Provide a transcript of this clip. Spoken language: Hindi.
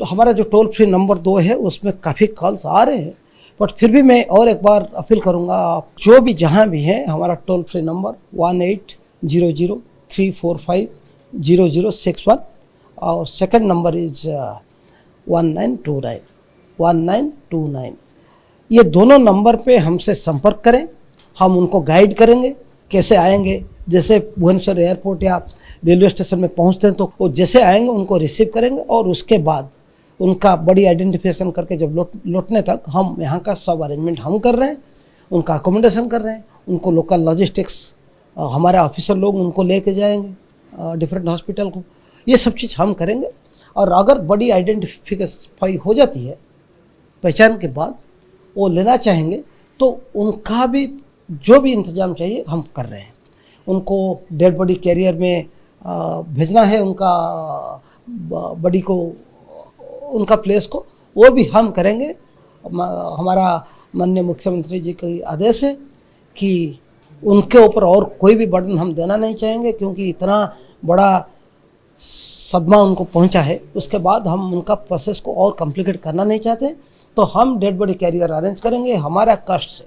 हमारा जो टोल फ्री नंबर 2 है उसमें काफ़ी कॉल्स आ रहे हैं, बट फिर भी मैं और एक बार अपील करूंगा, आप जो भी जहां भी हैं, हमारा टोल फ्री नंबर 1800-345-0061 और सेकंड नंबर इज 1929। ये दोनों नंबर पे हमसे संपर्क करें, हम उनको गाइड करेंगे कैसे आएंगे। जैसे भुवनेश्वर एयरपोर्ट या रेलवे स्टेशन में पहुंचते हैं तो वो जैसे आएंगे उनको रिसीव करेंगे और उसके बाद उनका बड़ी आइडेंटिफिकेशन करके जब लौटने तक हम यहाँ का सब अरेंजमेंट हम कर रहे हैं, उनका अकोमोडेशन कर रहे हैं, उनको लोकल लॉजिस्टिक्स हमारे ऑफिसर लोग उनको लेके जाएंगे डिफरेंट हॉस्पिटल को, ये सब चीज़ हम करेंगे। और अगर बड़ी आइडेंटिफाई हो जाती है पहचान के बाद वो लेना चाहेंगे तो उनका भी जो भी इंतज़ाम चाहिए हम कर रहे हैं। उनको डेड बॉडी कैरियर में भेजना है, उनका बॉडी को उनका प्लेस को, वो भी हम करेंगे। हमारा माननीय मुख्यमंत्री जी का आदेश है कि उनके ऊपर और कोई भी बर्डन हम देना नहीं चाहेंगे, क्योंकि इतना बड़ा सदमा उनको पहुंचा है। उसके बाद हम उनका प्रोसेस को और कॉम्प्लिकेट करना नहीं चाहते, तो हम डेड बॉडी कैरियर अरेंज करेंगे हमारा कष्ट से।